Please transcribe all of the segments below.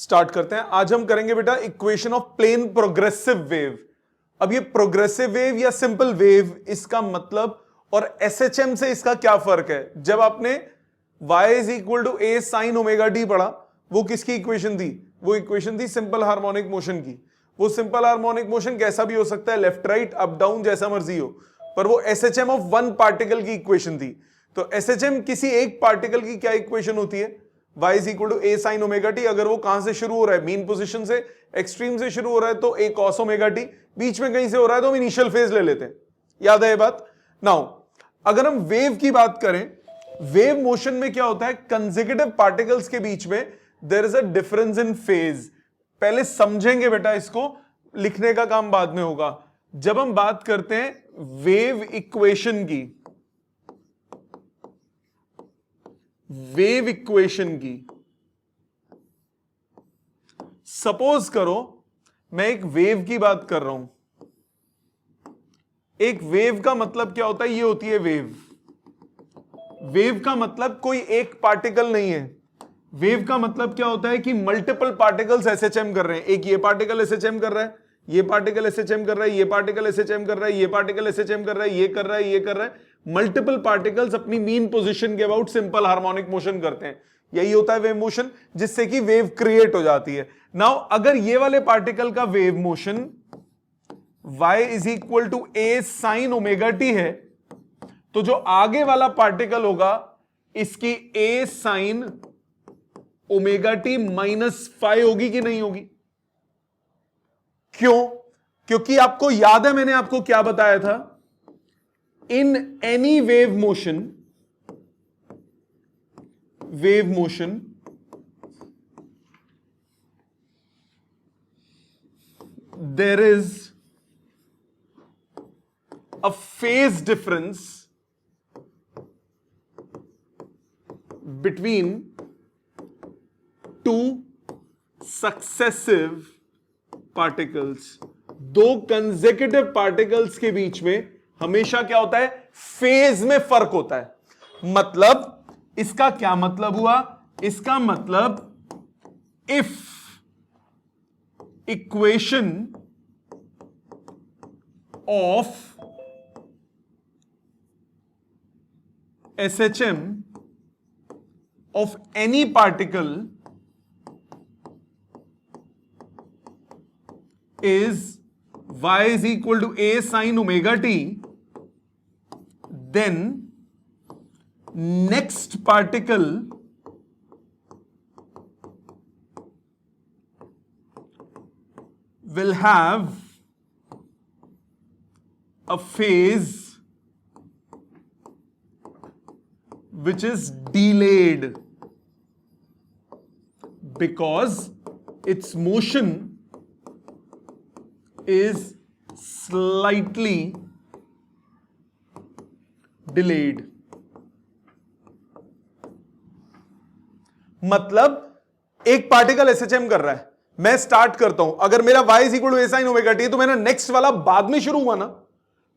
Start करते हैं। आज हम करेंगे बेटा equation of plane progressive wave. अब ये प्रोग्रेसिव वेव या सिंपल वेव, इसका मतलब और एसएचएम से इसका क्या फर्क है। जब आपने y is equal to A sine omega t पढ़ा, वो किसकी इक्वेशन थी? वो इक्वेशन थी सिंपल हार्मोनिक मोशन की। वो सिंपल हार्मोनिक मोशन कैसा भी हो सकता है, लेफ्ट राइट अप डाउन जैसा मर्जी हो, पर वो एसएचएम ऑफ वन पार्टिकल की इक्वेशन थी। तो एसएचएम किसी एक पार्टिकल की क्या इक्वेशन होती है? y is equal to A sine omega t. अगर वो कहां से शुरू हो रहा है, मीन पोजीशन से, एक्सट्रीम से शुरू हो रहा है तो ए कॉस ओमेगा टी, बीच में कहीं से हो रहा है तो हम इनिशियल फेज ले लेते हैं। याद है ये बात? नाउ अगर हम वेव की बात करें, वेव मोशन में क्या होता है, कंसेक्यूटिव पार्टिकल्स के बीच में there is a difference in phase. पहले समझेंगे बेटा, इसको लिखने का काम बाद में होगा। जब हम बात करते हैं वेव इक्वेशन की, वेव इक्वेशन की, सपोज करो मैं एक वेव की बात कर रहा हूं। एक वेव का मतलब क्या होता है? ये होती है वेव। वेव का मतलब कोई एक पार्टिकल नहीं है। वेव का मतलब क्या होता है कि मल्टीपल पार्टिकल्स एसएचएम कर रहे हैं। एक ये पार्टिकल एसएचएम कर रहा है, ये पार्टिकल एसएचएम कर रहा है, ये पार्टिकल एसएचएम कर रहा है, ये पार्टिकल एसएचएम कर रहा है, ये कर रहा है, ये कर रहा है। मल्टीपल पार्टिकल्स अपनी मीन पोजीशन के अबाउट सिंपल हार्मोनिक मोशन करते हैं। यही होता है वेव मोशन, जिससे कि वेव क्रिएट हो जाती है। नाउ अगर ये वाले पार्टिकल का wave motion y is equal to A sine omega T है, तो जो आगे वाला पार्टिकल होगा इसकी A sine omega T minus phi होगी कि नहीं होगी? क्यों? क्योंकि आपको याद है मैंने आपको क्या बताया था, in any wave motion, there is a phase difference between two successive particles। दो consecutive particles के बीच में हमेशा क्या होता है? फेज में फर्क होता है। मतलब इसका क्या मतलब हुआ? इसका मतलब if equation of SHM of any particle is y is equal to a sin omega t, then next particle will have a phase which is delayed because its motion is slightly delayed। मतलब एक particle SHM कर रहा है, मैं start करता हूं, अगर मेरा y is equal to A sine omega t तो मेरा नेक्स्ट वाला बाद में शुरू हुआ ना।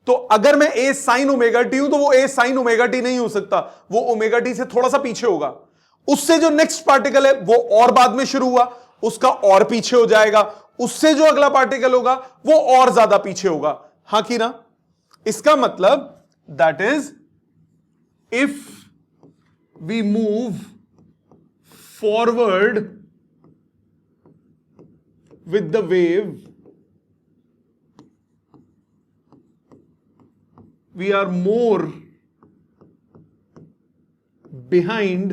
तो अगर मैं ए साइन ओमेगा टी हूं तो वो ए साइन ओमेगा टी नहीं हो सकता, वो ओमेगा टी से थोड़ा सा पीछे होगा। उससे जो नेक्स्ट पार्टिकल है वो और बाद में शुरू हुआ, उसका और पीछे हो जाएगा। उससे जो अगला पार्टिकल होगा वो और ज्यादा पीछे होगा। हां कि ना? इसका मतलब that is if we move forward with the wave, we are more behind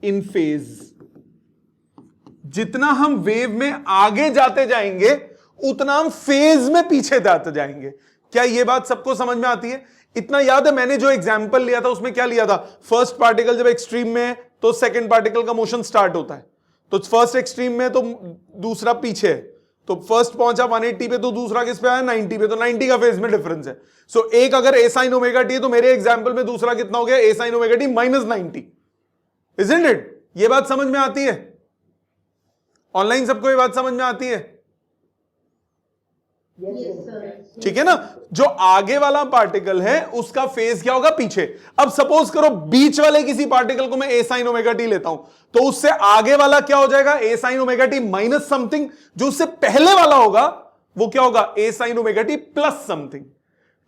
in phase। जितना हम वेव में आगे जाते जाएंगे उतना हम फेज में पीछे जाते जाएंगे। क्या ये बात सबको समझ में आती है? इतना याद है मैंने जो एग्जांपल लिया था उसमें क्या लिया था? फर्स्ट पार्टिकल जब एक्सट्रीम में है तो सेकंड पार्टिकल का मोशन स्टार्ट होता है, तो फर्स्ट एक्सट्रीम में तो दूसरा पीछे है, तो फर्स्ट पहुंचा 180 पे तो दूसरा किस पे आया? 90 पे, तो 90 का फेज में डिफरेंस है। सो एक अगर ए साइन ओमेगा टी है तो मेरे एग्जांपल में दूसरा कितना हो गया? ए sine omega T minus 90। Isn't it? ये बात समझ में आती है? ऑनलाइन सबको ये बात समझ में आती है? ठीक है ना। जो आगे वाला पार्टिकल है उसका फेज क्या होगा, पीछे। अब सपोज करो बीच वाले किसी पार्टिकल को मैं ए साइन ओमेगा टी लेता हूं, तो उससे आगे वाला क्या हो जाएगा, ए sine omega T minus something. जो उससे पहले वाला होगा वो क्या होगा, A sine omega T plus something,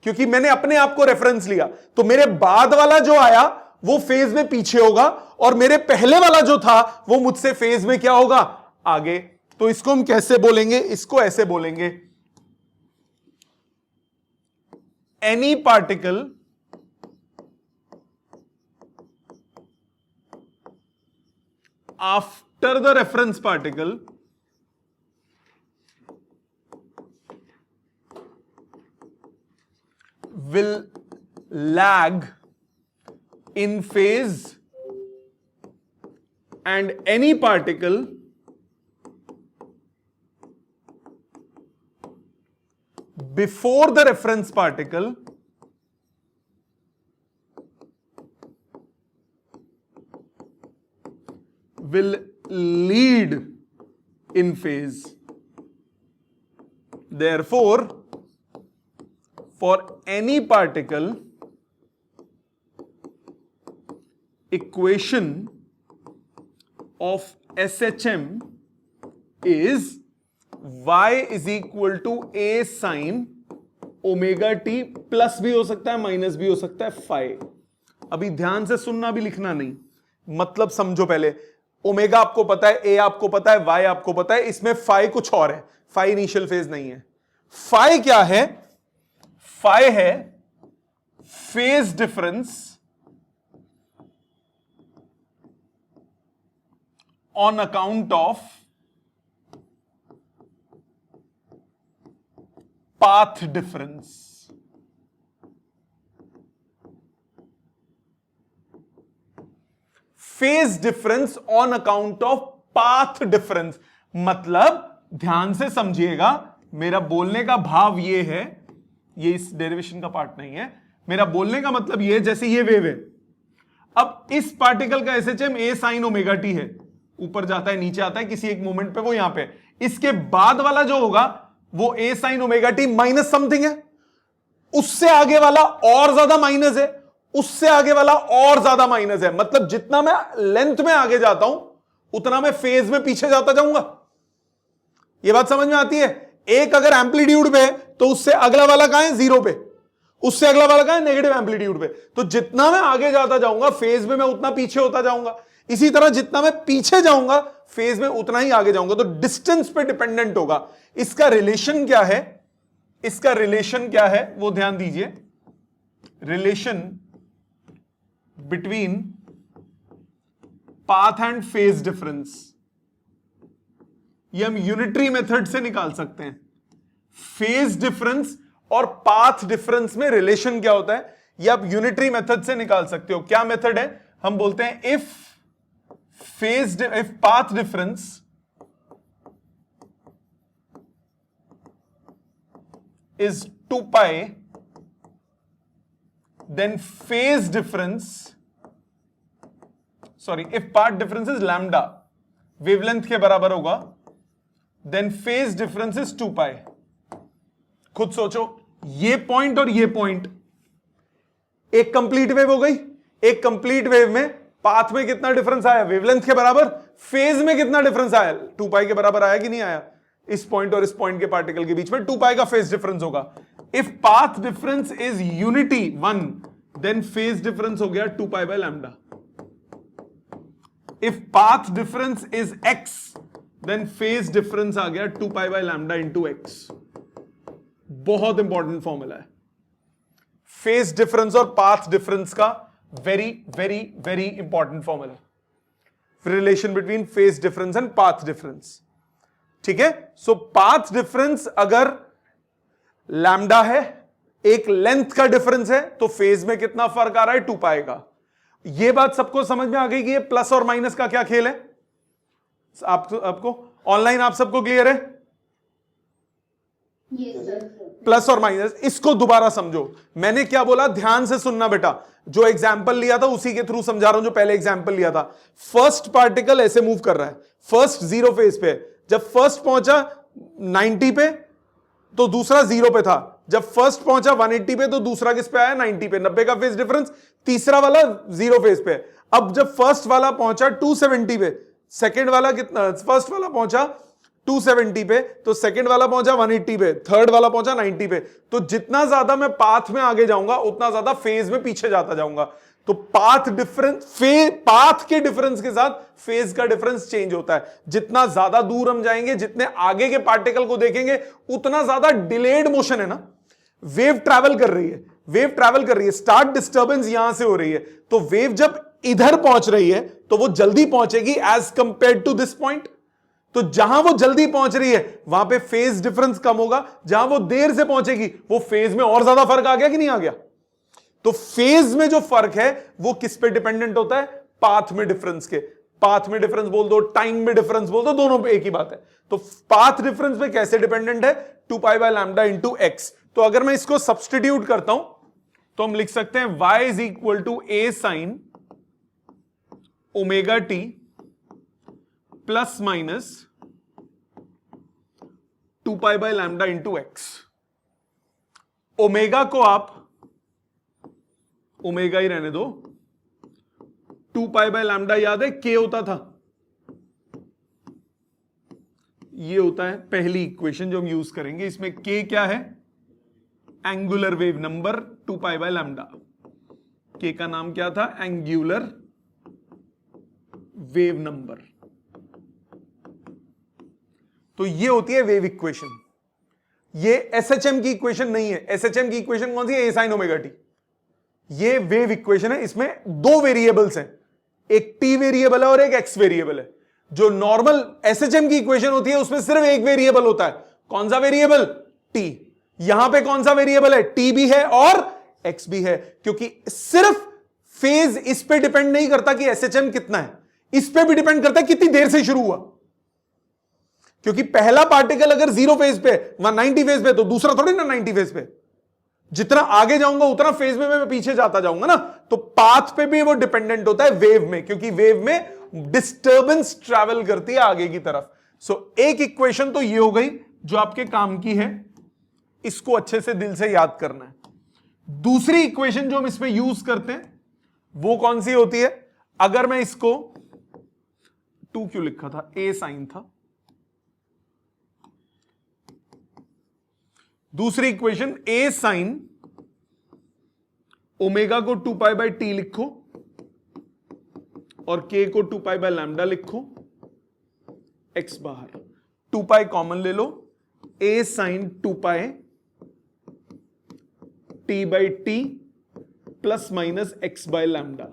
क्योंकि मैंने अपने आप को रेफरेंस लिया। तो मेरे बाद वाला जो आया वो फेज में पीछे होगा, और मेरे पहले वाला जो था वो मुझसे फेज में क्या होगा, आगे। तो इसको हम कैसे बोलेंगे, इसको ऐसे बोलेंगे, any particle after the reference particle will lag in phase, and any particle before the reference particle will lead in phase. Therefore, for any particle, equation of SHM is y is equal to a sin omega T, plus भी हो सकता है minus भी हो सकता है, phi. अभी ध्यान से सुनना, भी लिखना नहीं, मतलब समझो पहले। ओमेगा आपको पता है, ए आपको पता है, वाई आपको पता है, इसमें फाइ कुछ और है। फाइ इनिशियल फेज नहीं है। फाइ क्या है, फाइ है phase difference on account of path difference. Phase difference on account of path difference, मतलब ध्यान से समझिएगा, मेरा बोलने का भाव ये है, ये इस डेरिवेशन का पार्ट नहीं है, मेरा बोलने का मतलब ये, जैसे ये वेव है, अब इस पार्टिकल का एसएचएम ए साइन ओमेगा टी है, ऊपर जाता है नीचे आता है किसी एक मोमेंट पे, वो यहां पे। इसके बाद वाला जो होगा वो A sine omega T minus something है, उससे आगे वाला और ज्यादा माइनस है, उससे आगे वाला और ज्यादा माइनस है। मतलब जितना मैं लेंथ में आगे जाता हूं उतना मैं फेज में पीछे जाता जाऊंगा। यह बात समझ में आती है। एक अगर एम्पलीट्यूड पे है तो उससे अगला वाला कहां है, जीरो पे, उससे अगला वाला कहां है, नेगेटिव एम्पलीट्यूड पे। तो जितना मैं आगे जाता जाऊंगा फेज में मैं उतना पीछे होता जाऊंगा। इसी तरह जितना मैं पीछे जाऊंगा फेज में उतना ही आगे जाऊंगा। तो डिस्टेंस पे डिपेंडेंट होगा। इसका रिलेशन क्या है, इसका रिलेशन क्या है वो ध्यान दीजिए। Relation between path and phase difference, ये हम यूनिटरी मेथड से निकाल सकते हैं। फेज डिफरेंस और पाथ डिफरेंस में रिलेशन क्या होता है, ये आप यूनिटरी मेथड से निकाल सकते हो। क्या मेथड है, हम बोलते हैं if path difference is 2 pi, then phase difference, if path difference is lambda, wavelength के बराबर होगा, then phase difference is 2 pi। खुद सोचो, ये पॉइंट और ये पॉइंट, एक कंप्लीट वेव हो गई। एक कंप्लीट वेव में पाथ में कितना डिफरेंस आया, वेवलेंथ के बराबर। फेज में कितना डिफरेंस आया, 2 पाई के बराबर आया कि नहीं आया। इस पॉइंट और इस पॉइंट के पार्टिकल के बीच में 2 पाई का फेज डिफरेंस होगा। If path difference is unity 1, then phase difference हो गया 2 pi by lambda. If path difference is x, then phase difference आ गया 2 pi by lambda into X. बहुत इंपॉर्टेंट फॉर्मूला है फेज डिफरेंस और path difference का। Very very very important formula, relation between phase difference and path difference. ठीक है। So path difference अगर lambda है, एक लेंथ का डिफरेंस है, तो फेज में कितना फर्क आ रहा है, 2 पाई का। यह बात सबको समझ में आ गई कि ये प्लस और माइनस का क्या खेल है। आपको ऑनलाइन आप सबको क्लियर है। प्लस और माइनस, इसको दोबारा समझो। मैंने क्या बोला, ध्यान से सुनना बेटा। जो एग्जाम्पल लिया था उसी के थ्रू समझा रहा हूं, जो पहले एग्जाम्पल लिया था। फर्स्ट पार्टिकल ऐसे मूव कर रहा है, फर्स्ट जीरो फेज पे। जब फर्स्ट पहुंचा 90 पे, तो दूसरा 0 पे था। जब फर्स्ट पहुंचा 180 पे तो दूसरा किस पे आया 90 पे, 90 का फेज डिफरेंस, तीसरा वाला 0 फेज पे। अब जब फर्स्ट वाला पहुंचा 270 पे, सेकंड वाला कितना, फर्स्ट वाला पहुंचा 270 पे तो सेकंड वाला पहुंचा 180 पे, थर्ड वाला पहुंचा 90 पे। तो जितना ज्यादा मैं पाथ में आगे जाऊंगा उतना ज्यादा फेज में पीछे जाता जाऊंगा। तो पाथ डिफरेंस, पाथ के डिफरेंस के साथ फेज का डिफरेंस चेंज होता है। जितना ज्यादा दूर हम जाएंगे, जितने आगे के पार्टिकल को देखेंगे, उतना ज्यादा डिलेड मोशन है ना, वेव ट्रैवल कर रही है, वेव ट्रैवल कर रही है। स्टार्ट डिस्टर्बेंस यहां से हो रही है, तो वेव जब इधर पहुंच रही है तो वो जल्दी पहुंचेगी as compare to this point. तो जहां वो जल्दी पहुंच रही है वहां पे फेज डिफरेंस कम होगा, जहां वो देर से पहुंचेगी वो फेज में और ज्यादा फर्क आ गया कि नहीं आ गया। तो फेज में जो फर्क है वो किस पे डिपेंडेंट होता है, पाथ में डिफरेंस के। पाथ में डिफरेंस बोल दो, टाइम में डिफरेंस बोल दो, दोनों पे एक ही बात है। तो पाथ डिफरेंस पे कैसे डिपेंडेंट है, 2π/λ इंटू एक्स। तो अगर मैं इसको सब्सटीट्यूट करता हूं तो हम लिख सकते हैं y is equal to a sin omega T plus minus 2π/λ into X. Omega को आप ओमेगा ही रहने दो, 2π/λ याद है k होता था, ये होता है पहली इक्वेशन जो हम यूज करेंगे। इसमें k क्या है, एंगुलर वेव नंबर 2π/λ। k का नाम क्या था, एंगुलर वेव नंबर। तो ये होती है वेव इक्वेशन। ये एसएचएम की इक्वेशन नहीं है। एसएचएम की इक्वेशन कौन सी है, a sin ओमेगा टी। ये वेव इक्वेशन है, इसमें दो वेरिएबल्स हैं, एक टी वेरिएबल है और एक एक्स वेरिएबल है। जो नॉर्मल एसएचएम की इक्वेशन होती है उसमें सिर्फ एक वेरिएबल होता है, कौन सा वेरिएबल, टी। यहां पे कौन सा वेरिएबल है, टी भी है और एक्स भी है, क्योंकि सिर्फ फेज इस पे डिपेंड नहीं करता कि एसएचएम कितना है, इस पे भी डिपेंड करता है कितनी देर से शुरू हुआ। क्योंकि पहला पार्टिकल अगर 0 फेज पे, 190 फेज पे, तो दूसरा थोड़ी ना 90 फेज पे। जितना आगे जाऊंगा उतना फेज में मैं पीछे जाता जाऊंगा ना। तो पाथ पे भी वो डिपेंडेंट होता है वेव में, क्योंकि वेव में डिस्टर्बेंस ट्रैवल करती है आगे की तरफ। सो एक इक्वेशन तो ये हो गई जो आपके काम की है, इसको अच्छे से दिल से याद करना है। दूसरी इक्वेशन जो हम इसमें यूज करते हैं वो कौन सी होती है, अगर मैं इसको 2 क्यों लिखा था, a sin था। दूसरी इक्वेशन a sin ओमेगा को 2π/t लिखो और k को 2π/λ लिखो, x बाहर, 2π कॉमन ले लो, a sin 2π t/t plus minus x/λ।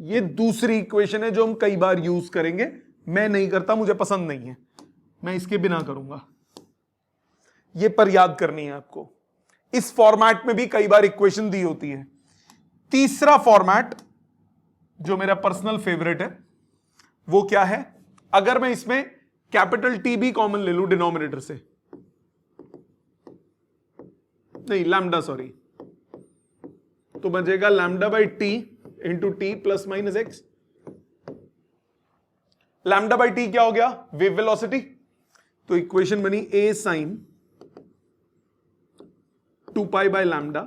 ये दूसरी इक्वेशन है जो हम कई बार यूज करेंगे। मैं नहीं करता, मुझे पसंद नहीं है, मैं इसके बिना करूंगा। ये पर याद करनी है आपको। इस फॉर्मेट में भी कई बार इक्वेशन दी होती है। तीसरा फॉर्मेट जो मेरा पर्सनल फेवरेट है वो क्या है, अगर मैं इसमें कैपिटल टी भी कॉमन ले लूं डिनोमिनेटर से, नहीं लैम्डा सॉरी, तो बचेगा λ/t into T plus minus x. λ/t क्या हो गया, वेव वेलोसिटी। तो इक्वेशन बनी a sin 2π/λ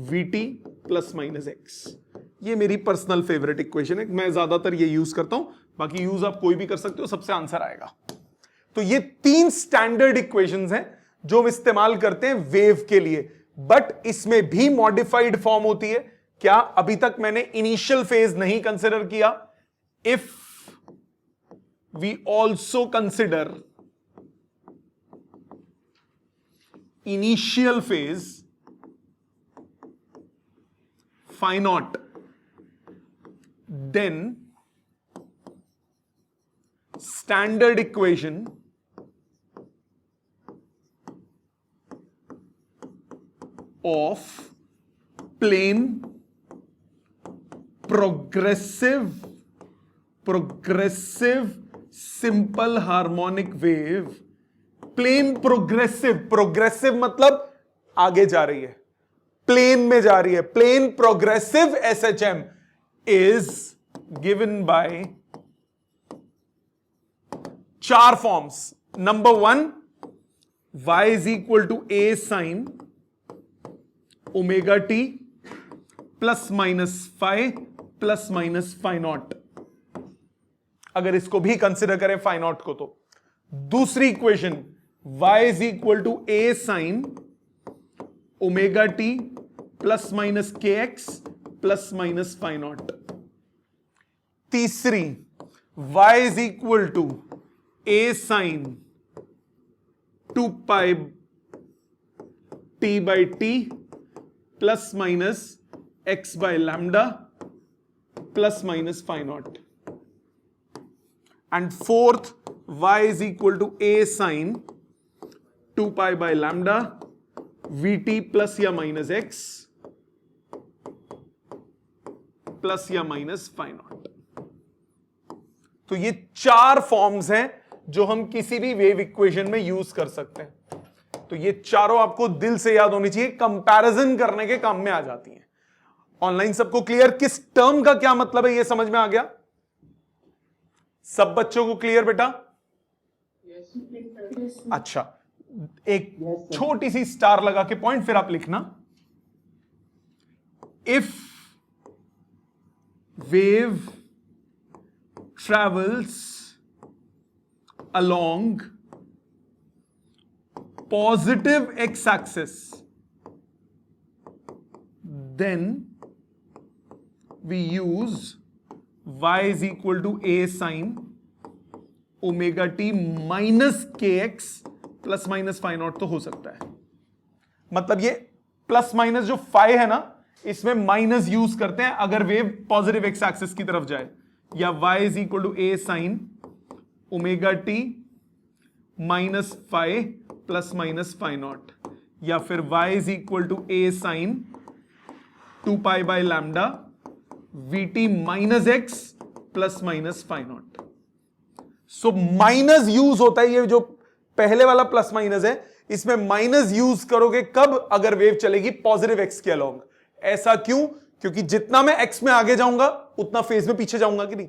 vt plus minus x. ये मेरी पर्सनल फेवरेट इक्वेशन है, मैं ज्यादातर ये यूज करता हूं, बाकी यूज आप कोई भी कर सकते हो, सबसे आंसर आएगा। तो ये 3 स्टैंडर्ड इक्वेशंस हैं जो हम इस्तेमाल करते हैं वेव के लिए। बट इसमें भी मॉडिफाइड फॉर्म होती है। क्या, अभी तक मैंने इनिशियल फेज नहीं कंसिडर किया। If we also consider initial phase phi naught, then standard equation of plane progressive simple harmonic wave, plane progressive, progressive मतलब आगे जा रही है, प्लेन में जा रही है, plane progressive SHM is given by 4 forms. Number 1 y is equal to a sine omega T plus minus phi plus minus phi naught, अगर इसको भी कंसिडर करें फाइव नॉट को तो। दूसरी equation y is equal to a sine omega T plus minus के x plus minus phi naught. तीसरी y is equal to a sine 2 pi T by T plus minus X by lambda plus minus phi naught. And fourth y is equal to a sine 2 pi by lambda we T plus या minus x plus या minus phi naught. तो ये चार forms हैं जो हम किसी भी वेव इक्वेशन में यूज कर सकते हैं। तो ये चारों आपको दिल से याद होनी चाहिए, कंपैरिजन करने के काम में आ जाती हैं। ऑनलाइन सबको क्लियर, किस टर्म का क्या मतलब है ये समझ में आ गया? सब बच्चों को क्लियर बेटा? अच्छा, एक छोटी सी स्टार लगा के पॉइंट फिर आप लिखना। If wave travels along positive x-axis, then we use y is equal to a sin omega t minus kx plus minus phi naught तो हो सकता है। मतलब ये प्लस माइनस जो फाइव है ना, इसमें माइनस यूज करते हैं अगर वेव पॉजिटिव एक्स एक्सिस की तरफ जाए, या y is equal to A sine omega T minus phi plus minus phi naught, या फिर y is equal to A sine 2 pi by lambda we t minus x plus minus phi naught. So minus use होता है, ये जो पहले वाला plus minus है इसमें माइनस यूज करोगे कब? अगर वेव चलेगी पॉजिटिव एक्स के अलोंग। ऐसा क्यों? क्योंकि जितना मैं एक्स में आगे जाऊंगा उतना फेज में पीछे जाऊंगा कि नहीं?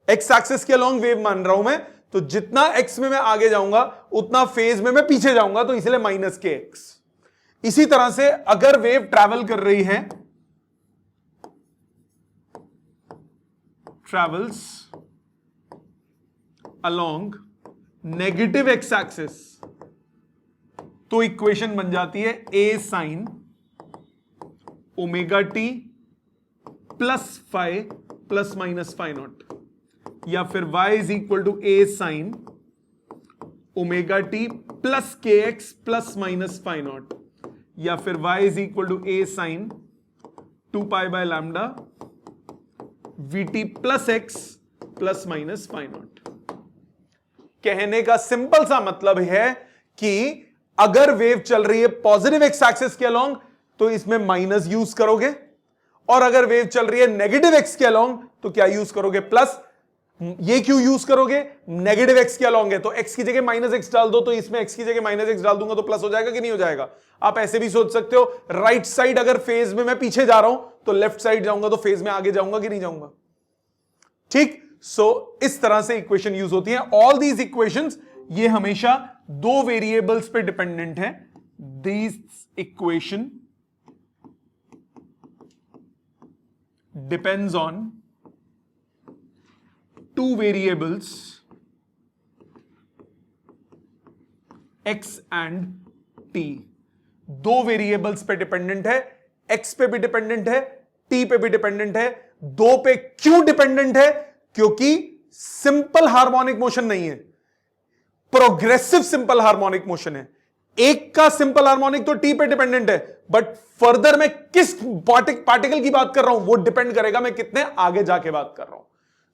एक्स एक्सिस के अलोंग वेव मान रहा हूं मैं, तो जितना एक्स में मैं आगे जाऊंगा उतना फेज में मैं पीछे जाऊंगा, तो इसलिए माइनस के एक्स। इसी तरह से अगर वेव ट्रैवल कर रही है, travels along negative X axis, तो इक्वेशन बन जाती है A sine omega T plus phi plus minus phi naught, या फिर y is equal to A sine omega T plus के x plus minus phi naught, या फिर y is equal to A sine 2 pi by lambda we T plus X plus minus phi naught. कहने का simple सा मतलब है कि अगर वेव चल रही है पॉजिटिव एक्स एक्सिस के अलोंग तो इसमें माइनस यूज करोगे, और अगर वेव चल रही है नेगेटिव एक्स के अलोंग तो क्या यूज करोगे? प्लस। ये क्यों यूज करोगे? नेगेटिव एक्स के अलोंग है तो एक्स की जगह माइनस एक्स डाल दो, तो इसमें एक्स की जगह माइनस एक्स डाल दूंगा तो प्लस हो जाएगा कि नहीं हो जाएगा? आप ऐसे भी सोच सकते हो, राइट साइड अगर फेज में मैं पीछे जा रहा हूं तो लेफ्ट साइड जाऊंगा तो फेज में आगे जाऊंगा कि नहीं जाऊंगा? ठीक। सो इस तरह से इक्वेशन यूज होती है। ऑल दीज इक्वेशंस ये हमेशा दो वेरिएबल्स पे डिपेंडेंट है। These equation depends on two variables x and t। दो वेरिएबल्स पे डिपेंडेंट है, x पे भी डिपेंडेंट है, t पे भी डिपेंडेंट है। दो पे क्यों डिपेंडेंट है? क्योंकि सिंपल हार्मोनिक मोशन नहीं है, प्रोग्रेसिव सिंपल हार्मोनिक मोशन है। एक का सिंपल हार्मोनिक तो टी पे डिपेंडेंट है, बट फर्दर मैं किस पार्टिकल की बात कर रहा हूं वो डिपेंड करेगा मैं कितने आगे जाके बात कर रहा हूं।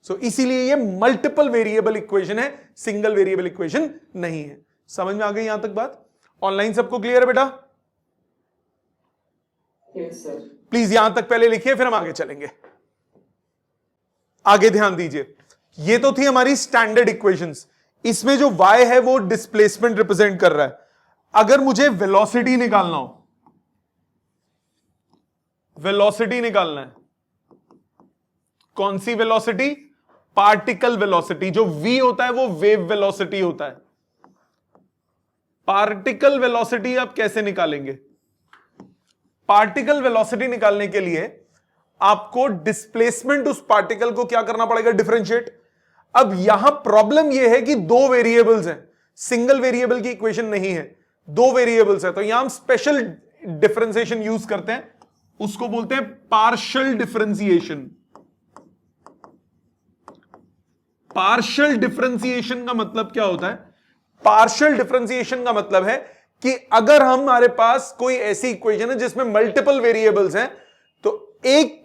सो इसीलिए ये मल्टीपल वेरिएबल इक्वेशन है, सिंगल वेरिएबल इक्वेशन नहीं है। समझ में आ गई यहां तक बात? ऑनलाइन सबको क्लियर है बेटा? Yes sir. प्लीज यहां तक पहले लिखिए, फिर हम आगे चलेंगे। आगे ध्यान दीजिए, ये तो थी हमारी स्टैंडर्ड इक्वेशंस। इसमें जो y है वो डिस्प्लेसमेंट रिप्रेजेंट कर रहा है। अगर मुझे वेलोसिटी निकालना हो, वेलोसिटी निकालना है, कौन सी वेलोसिटी? Particle velocity. जो v होता है वो वेव वेलोसिटी होता है। पार्टिकल वेलोसिटी आप कैसे निकालेंगे? पार्टिकल वेलोसिटी निकालने के लिए आपको डिस्प्लेसमेंट उस पार्टिकल को क्या करना पड़ेगा? डिफरेंशिएट। अब यहां प्रॉब्लम यह है कि दो वेरिएबल्स हैं, सिंगल वेरिएबल की इक्वेशन नहीं है, दो वेरिएबल्स है, तो यहां हम स्पेशल डिफरेंशिएशन यूज करते हैं, उसको बोलते हैं पार्शियल डिफरेंशिएशन। पार्शियल डिफरेंशिएशन का मतलब क्या होता है? पार्शियल डिफरेंशिएशन का मतलब है कि अगर हमारे पास कोई ऐसी इक्वेशन है जिसमें मल्टीपल वेरिएबल्स हैं, तो एक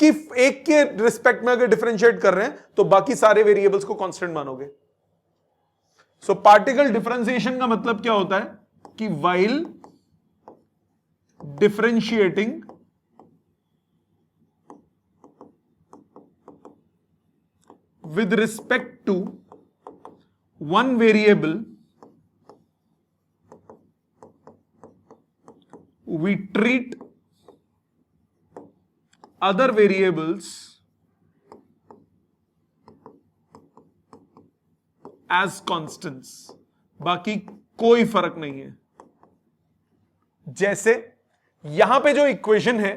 के रिस्पेक्ट में अगर डिफरेंशिएट कर रहे हैं तो बाकी सारे वेरिएबल्स को कांस्टेंट मानोगे। सो पार्टिकल डिफरेंशिएशन का मतलब क्या होता है कि while differentiating with respect to one variable, we treat other variables as constants। बाकी कोई फर्क नहीं है। जैसे यहां पे जो इक्वेशन है,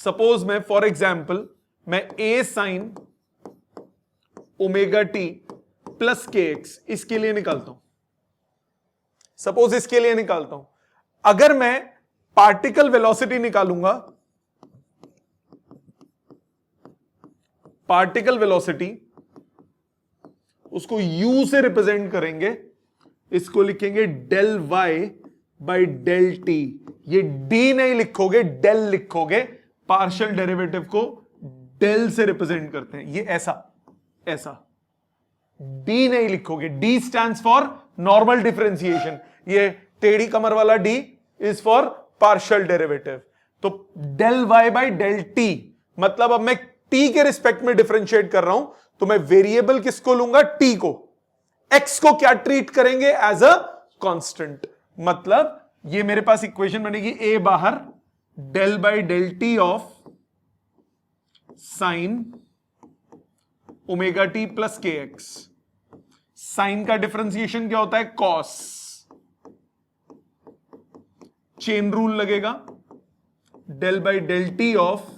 सपोज मैं फॉर एग्जाम्पल मैं a sine omega T plus के एक्स इसके लिए निकालता हूं, सपोज इसके लिए निकालता हूं। अगर मैं पार्टिकल वेलोसिटी निकालूंगा, पार्टिकल वेलोसिटी उसको u से रिप्रेजेंट करेंगे, इसको लिखेंगे del y by del T. ये d नहीं लिखोगे, डेल लिखोगे, पार्शियल डेरिवेटिव को डेल से रिप्रेजेंट करते हैं। ये ऐसा d नहीं लिखोगे, d stands for normal differentiation, ये टेढ़ी कमर वाला d is for partial derivative. तो del y by del T मतलब अब मैं t के रिस्पेक्ट में डिफरेंशिएट कर रहा हूं, तो मैं वेरिएबल किसको लूंगा? t को। x को क्या ट्रीट करेंगे? As a constant. मतलब ये मेरे पास इक्वेशन बनेगी a बाहर del by del t of sine omega T plus के एक्स। साइन का डिफरेंशिएशन क्या होता है? कॉस। चेन रूल लगेगा, del by del t of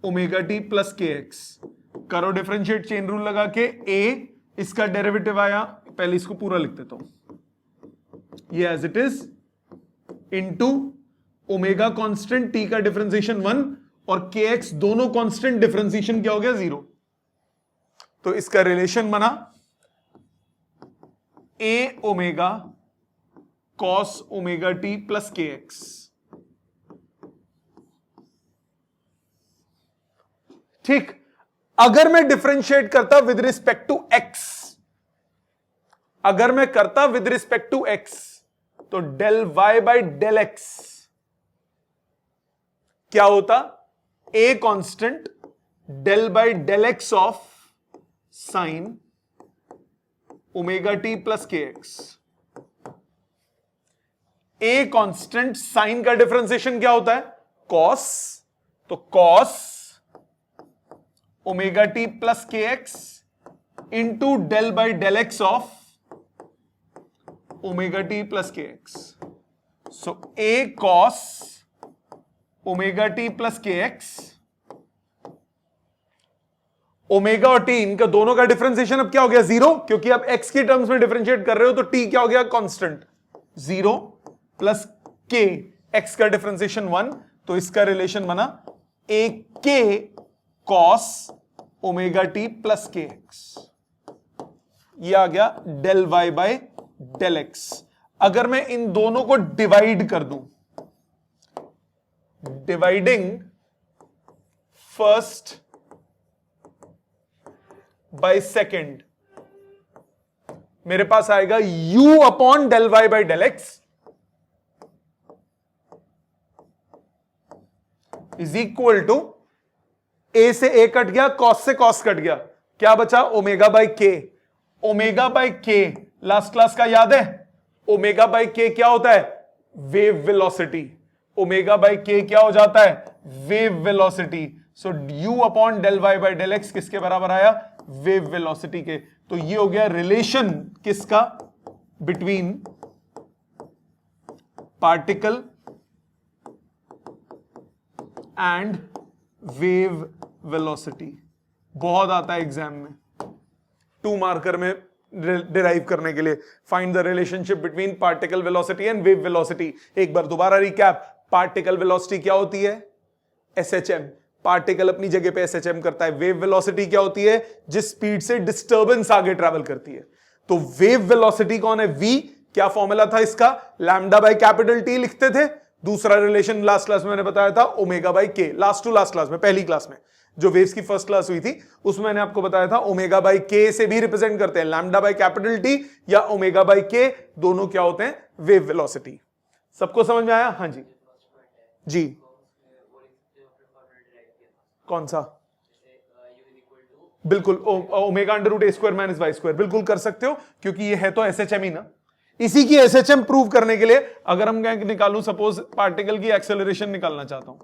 omega T plus के एक्स। करो डिफरेंशिएट चेन रूल लगा के, a इसका डेरिवेटिव आया, पहले इसको पूरा लिख देता हूं, ये as it is, into omega constant, t का डिफरेंशिएशन 1 और के एक्स दोनों कांस्टेंट, डिफरेंशिएशन क्या हो गया? 0। तो इसका रिलेशन बना a omega cos omega T plus के एक्स। ठीक। अगर मैं डिफरेंशिएट करता विद रिस्पेक्ट टू x, अगर मैं करता विद रिस्पेक्ट टू x, तो del y by del x क्या होता? a constant del by del x of sine omega T plus के एक्स। a कांस्टेंट, साइन का डिफरेंशिएशन क्या होता है? कॉस, तो कॉस ओमेगा टी प्लस के x into del by del x of omega T plus के x. So a cos omega T plus के x, omega और टी इनका दोनों का डिफरेंशिएशन अब क्या हो गया? 0, क्योंकि अब x की टर्म्स में डिफरेंशिएट कर रहे हो, तो t क्या हो गया? कांस्टेंट। 0 प्लस k, x का डिफरेंशिएशन 1, तो इसका रिलेशन बना a k cos omega T plus के एक्स। ये आ गया del y by del x. अगर मैं इन दोनों को डिवाइड कर दूं, डिवाइडिंग फर्स्ट बाय सेकेंड, मेरे पास आएगा u upon del y by del x is equal to, a से a कट गया, cos से cos कट गया, क्या बचा? Omega by k. Omega by k last class का याद है? ओमेगा बाई के क्या होता है? Wave velocity. ओमेगा बाई के क्या हो जाता है? Wave velocity. So u upon del y by del x किसके बराबर आया? वेव वेलोसिटी के। तो ये हो गया रिलेशन किसका? Between particle and wave velocity. बहुत आता है एग्जाम में, 2 मार्कर में डिराइव करने के लिए। Find the relationship between particle velocity and wave velocity. एक बार दोबारा रिकैप, पार्टिकल वेलोसिटी क्या होती है? एसएचएम। पार्टिकल अपनी जगह पे एसएचएम करता है। वेव वेलोसिटी क्या होती है? जिस स्पीड से डिस्टर्बेंस आगे ट्रैवल करती है। तो वेव वेलोसिटी कौन है? v। क्या फॉर्मूला था इसका? लैम्डा बाय कैपिटल टी लिखते थे। दूसरा रिलेशन लास्ट क्लास में मैंने बताया था, ओमेगा बाय के। लास्ट टू लास्ट क्लास में, पहली क्लास में जो वेव्स की फर्स्ट क्लास हुई थी उसमें मैंने आपको बताया था ओमेगा बाय के से भी रिप्रेजेंट करते हैं, लैम्डा बाय कैपिटल टी या ओमेगा बाय के, दोनों क्या होते हैं? Wave velocity. सबको समझ में आया? हाँ जी जी। कौन सा? बिल्कुल, ओमेगा अंडर रूट ए स्क्वायर माइनस वाई स्क्वायर। बिल्कुल कर सकते हो, क्योंकि ये है तो एसएचएम ही ना। इसी की एसएचएम प्रूव करने के लिए अगर हम क्या निकालूं, सपोज पार्टिकल की एक्सेलरेशन निकालना चाहता हूं,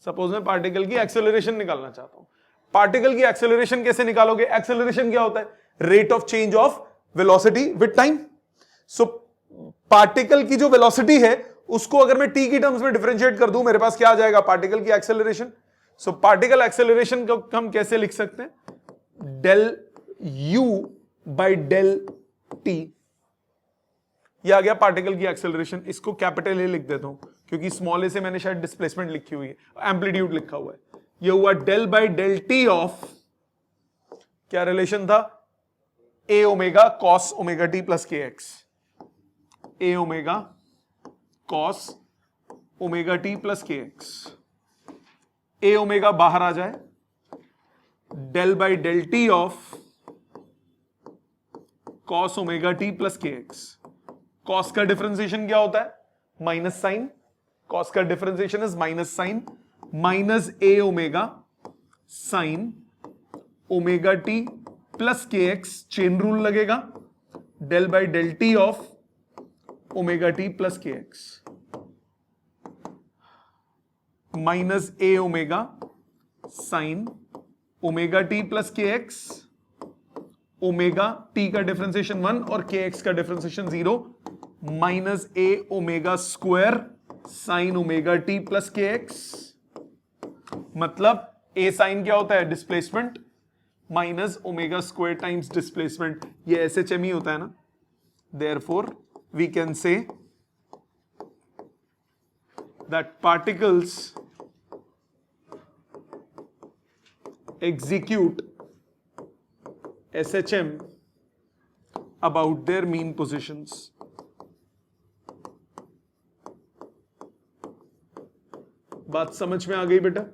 सपोज मैं पार्टिकल की एक्सेलरेशन निकालना चाहता हूं। पार्टिकल की एक्सेलरेशन कैसे निकालोगे? एक्सेलरेशन क्या होता है? Rate of change of velocity with time. So particle की जो वेलोसिटी है उसको अगर मैं टी की टर्म्स में डिफरेंशिएट कर दूं, मेरे पास क्या आ जाएगा? पार्टिकल की एक्सेलरेशन। सो पार्टिकल एक्सेलरेशन को हम कैसे लिख सकते हैं? Del u by del T. ये आ गया पार्टिकल की एक्सेलरेशन। इसको कैपिटल ए लिख देता हूं क्योंकि स्मॉल ए से मैंने शायद डिस्प्लेसमेंट लिखी हुई है, एम्पलीट्यूड लिखा हुआ है। ये हुआ del by del t of, क्या रिलेशन था? A omega cos omega T plus के x. A omega cos omega T plus के एक्स। ए ओमेगा बाहर आ जाए, del by del t of cos omega T plus के x. Cos का differentiation क्या होता है? Minus sine. कॉस का differentiation is minus sine, minus a omega sine omega T plus के एक्स। चेन रूल लगेगा, del by del t of omega T plus के x minus a omega sine omega T plus के x. Omega t का differentiation 1 और k x का differentiation 0, minus a omega square sine omega T plus के x. मतलब a sine क्या होता है? Displacement, minus omega square times displacement. ये एसएचएम ही होता है ना। Therefore we can say that particles execute SHM about their mean positions. बात समझ में आ गई बेटा?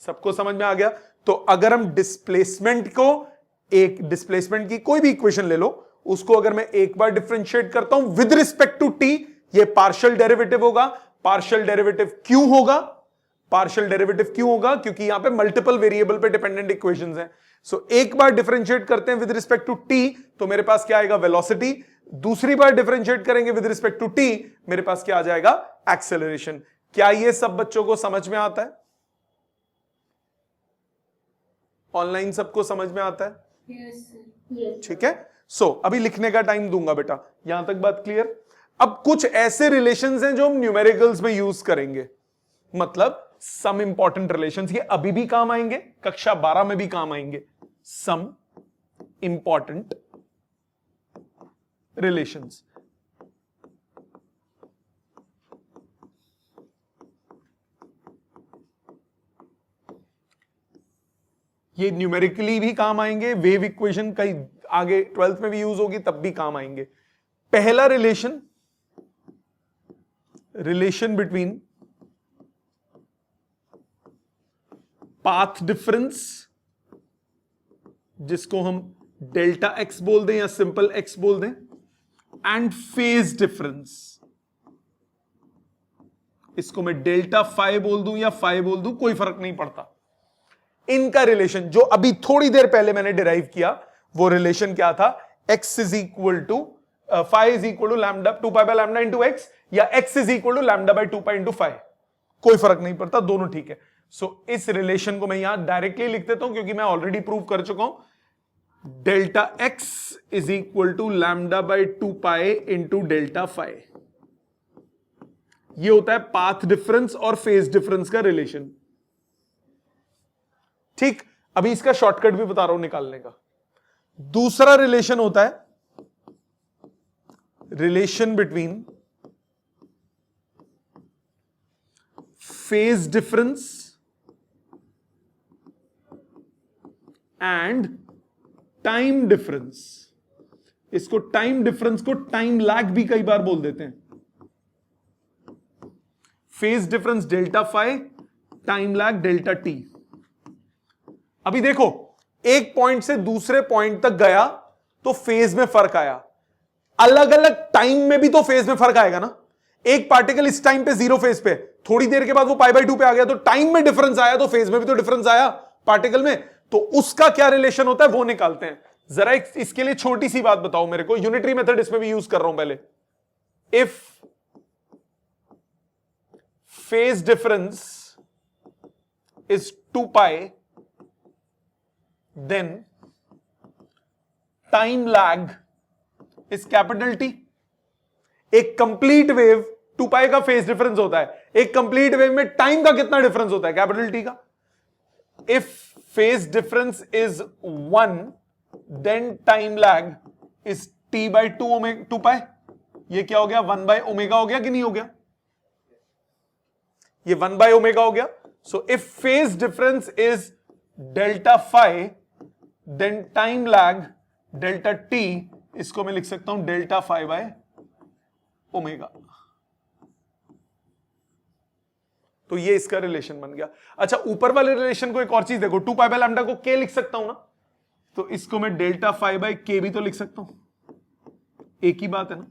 सबको समझ में आ गया? तो अगर हम डिस्प्लेसमेंट को, एक डिस्प्लेसमेंट की कोई भी इक्वेशन ले लो, उसको अगर मैं एक बार डिफरेंशिएट करता हूं विद रिस्पेक्ट टू टी, ये पार्शियल डेरिवेटिव होगा। पार्शियल डेरिवेटिव क्यों होगा? पार्शियल डेरिवेटिव क्यों होगा? क्योंकि यहां पे मल्टीपल वेरिएबल पे डिपेंडेंट इक्वेशंस हैं। सो एक बार डिफरेंशिएट करते हैं विद रिस्पेक्ट टू टी, तो मेरे पास क्या आएगा? वेलोसिटी। दूसरी बार डिफरेंशिएट करेंगे विद रिस्पेक्ट टू टी, मेरे पास क्या आ जाएगा? एक्सेलरेशन। क्या ये सब बच्चों को समझ में आता है? ऑनलाइन सबको समझ में आता है? yes, ठीक है। सो अभी लिखने का टाइम दूंगा बेटा। यहां तक बात क्लियर? अब कुछ ऐसे रिलेशंस हैं जो हम न्यूमेरिकल्स में यूज करेंगे, मतलब सम इंपॉर्टेंट रिलेशंस। ये अभी भी काम आएंगे, कक्षा 12 में भी काम आएंगे। Some important relations. ये न्यूमेरिकली भी काम आएंगे, वेव इक्वेशन कई आगे 12th में भी यूज होगी, तब भी काम आएंगे। पहला रिलेशन बिटवीन पाथ डिफरेंस, जिसको हम डेल्टा एक्स बोल दें या सिंपल एक्स बोल दें, एंड फेज डिफरेंस, इसको मैं डेल्टा फाई बोल दूं या फाई बोल दूं, कोई फर्क नहीं पड़ता। इनका रिलेशन जो अभी थोड़ी देर पहले मैंने डिराइव किया, वो रिलेशन क्या था? x is equal to phi is equal to lambda 2 pi by lambda into x, या x is equal to lambda by 2 pi into phi. कोई फर्क नहीं पड़ता, दोनों ठीक है। सो इस रिलेशन को मैं यहां डायरेक्टली लिख देता हूं, क्योंकि मैं ऑलरेडी प्रूव कर चुका हूं delta x is equal to lambda by 2 pi into delta phi. ये होता है पाथ डिफरेंस और फेज डिफरेंस का रिलेशन। ठीक, अभी इसका शॉर्टकट भी बता रहा हूं निकालने का। दूसरा रिलेशन होता है relation between phase difference and time difference. इसको टाइम डिफरेंस को टाइम लैग भी कई बार बोल देते हैं। Phase difference delta phi, time lag delta t. अभी देखो, एक पॉइंट से दूसरे पॉइंट तक गया तो फेज में फर्क आया, अलग अलग टाइम में भी तो फेज में फर्क आएगा ना। एक पार्टिकल इस टाइम पे 0 फेज पे, थोड़ी देर के बाद वो पाई बाई 2 पे आ गया, तो टाइम में डिफरेंस आया, तो फेज में भी तो डिफरेंस आया पार्टिकल में। तो उसका क्या रिलेशन होता है वो निकालते हैं। जरा इसके लिए छोटी सी बात बताओ मेरे को, यूनिटरी मेथड इसमें भी यूज कर रहा हूं पहले। If phase difference is 2 pi, then time lag is capital T। एक कंप्लीट वेव 2 पाई का फेज डिफरेंस होता है, एक कंप्लीट वेव में टाइम का कितना डिफरेंस होता है? कैपिटल टी का। If phase difference is 1 then time lag is t by 2 पाई। ये क्या हो गया? 1 बाई ओमेगा हो गया कि नहीं हो गया? ये 1 बाई ओमेगा हो गया। So if phase difference is delta phi, then time lag delta t, इसको मैं लिख सकता हूं डेल्टा फाई बाय ओमेगा। तो ये इसका रिलेशन बन गया। अच्छा, ऊपर वाले रिलेशन को एक और चीज देखो, 2 पाई बाय लैम्डा को के लिख सकता हूं ना, तो इसको मैं डेल्टा फाई बाय के भी तो लिख सकता हूं। एक ही बात है ना,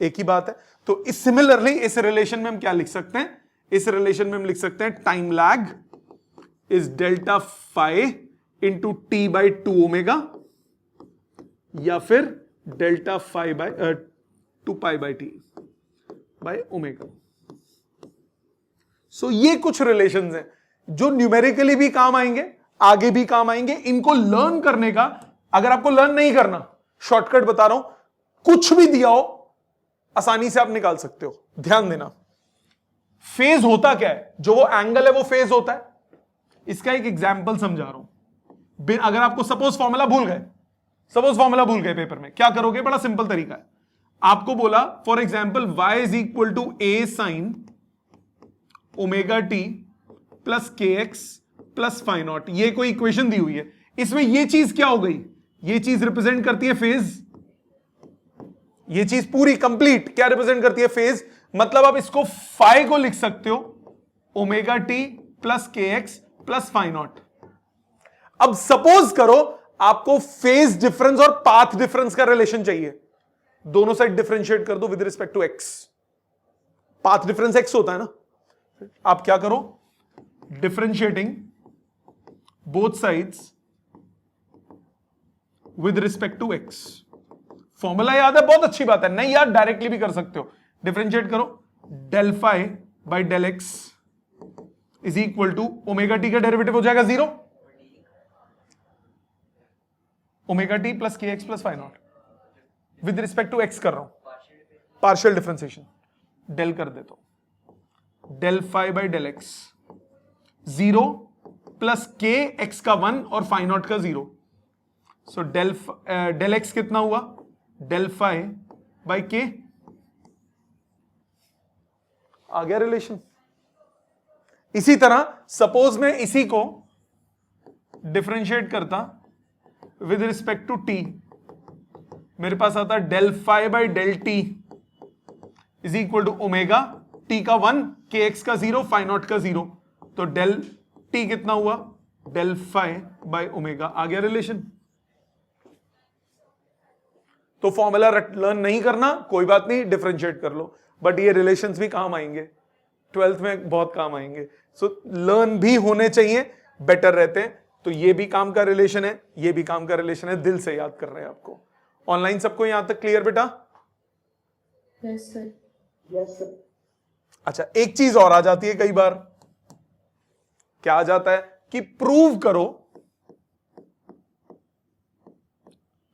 एक ही बात है। तो इस सिमिलरली इस रिलेशन में हम क्या लिख सकते हैं? इस रिलेशन में हम लिख सकते हैं time lag is delta phi into t by 2 omega, या फिर delta phi by 2 pi by t by omega. So ये कुछ रिलेशंस हैं जो न्यूमेरिकली भी काम आएंगे, आगे भी काम आएंगे। इनको लर्न करने का, अगर आपको लर्न नहीं करना, शॉर्टकट बता रहा हूं, कुछ भी दिया हो आसानी से आप निकाल सकते हो। ध्यान देना, फेज होता क्या है? जो वो एंगल है वो फेज होता है। इसका एक एग्जांपल समझा रहा हूं। अगर आपको सपोज फॉर्मूला भूल गए पेपर में, क्या करोगे? बड़ा सिंपल तरीका है। आपको बोला for example y is equal to A sine omega T plus के एक्स प्लस फाई नॉट। ये कोई इक्वेशन दी हुई है, इसमें ये चीज क्या हो गई? ये चीज रिप्रेजेंट करती है फेज। ये चीज पूरी कंप्लीट क्या रिप्रेजेंट करती है? फेज। मतलब आप इसको फाई को लिख सकते हो ओमेगा टी प्लस के एक्स प्लस फाई नॉट। अब सपोज करो आपको फेज डिफरेंस और पाथ डिफरेंस का रिलेशन चाहिए, दोनों साइड डिफरेंशिएट कर दो with respect to x. Path difference x होता है ना, आप क्या करो? Differentiating both sides with respect to x. Formula याद है? बहुत अच्छी बात है। नहीं यार, डायरेक्टली भी कर सकते हो। डिफरेंशिएट करो, del phi by del x is equal to omega t का डेरिवेटिव हो जाएगा 0, ओमेगा टी प्लस के x plus phi naught with respect to x कर रहा हूं, पार्शियल डिफरेंशिएशन। डेल कर देता हूं, del phi by del x 0 plus के एक्स का 1 और फाई नॉट का 0। सो डेल एक्स कितना हुआ? डेल फाई बाई के। आ गया रिलेशन। इसी तरह सपोज मैं इसी को डिफरेंशिएट करता विद रिस्पेक्ट टू टी, मेरे पास आता del phi by del t is equal to omega t का 1, के एक्स का 0, फाई नॉट का 0। तो डेल टी कितना हुआ? Del phi by omega. आ गया रिलेशन। तो फॉर्मूला लर्न नहीं करना कोई बात नहीं, डिफरेंशिएट कर लो, बट ये रिलेशंस भी काम आएंगे, 12th में बहुत काम आएंगे। सो लर्न भी होने चाहिए, बेटर रहते हैं। तो ये भी काम का रिलेशन है, ये भी काम का रिलेशन है, दिल से याद कर रहे हैं आपको। ऑनलाइन सबको यहां तक क्लियर बेटा? Yes sir. Yes sir. अच्छा, एक चीज और आ जाती है कई बार। क्या आ जाता है कि प्रूव करो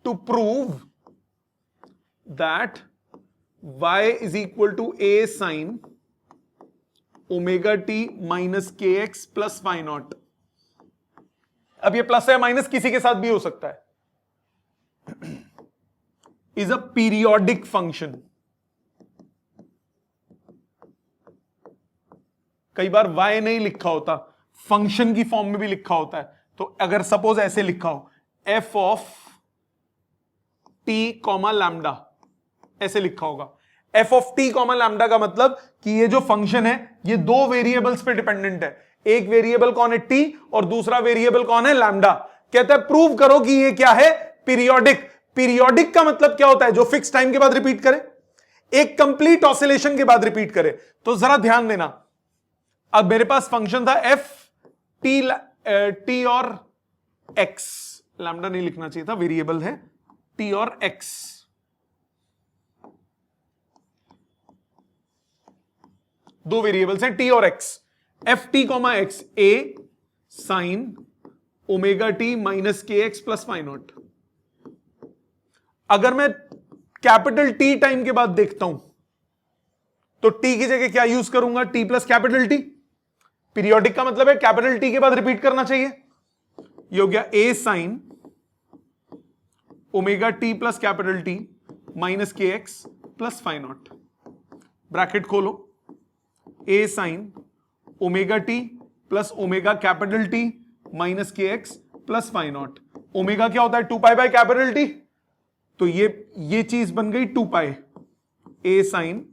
to prove that y is equal to a sin omega t minus kx plus y naught. अब ये प्लस या माइनस किसी के साथ भी हो सकता है. Is a periodic function. कई बार y नहीं लिखा होता, फंक्शन की फॉर्म में भी लिखा होता है. तो अगर सपोज ऐसे लिखा हो f of t comma lambda, ऐसे लिखा होगा. f of t comma lambda का मतलब कि ये जो फंक्शन है ये दो वेरिएबल्स पे डिपेंडेंट है. एक वेरिएबल कौन है t और दूसरा वेरिएबल कौन है लैम्डा. कहता है प्रूव करो कि ये क्या है, पीरियोडिक. पीरियोडिक का मतलब क्या होता है, जो फिक्स टाइम के बाद रिपीट करे, एक कंप्लीट ऑसिलेशन के बाद रिपीट करे. तो जरा ध्यान देना, अब मेरे पास फंक्शन था एफ टी और एक्स. लैम्डा नहीं लिखना चाहिए था, वेरिएबल है टी और एक्स. दो वेरिएबल्स हैं टी और x. F t comma x a sine omega T minus के एक्स प्लस वाई नॉट. अगर मैं कैपिटल टी टाइम के बाद देखता हूं तो टी की जगह क्या यूज करूंगा, T plus capital T. Periodic का मतलब है कैपिटल टी के बाद रिपीट करना चाहिए. ये हो गया ए sine omega T plus capital t minus के x plus phi naught. Bracket खोलो. A sine omega T plus omega capital t minus के x plus phi naught. Omega क्या होता है, 2 पाई बाय कैपिटल टी. तो ये चीज बन गई 2 pi. A sine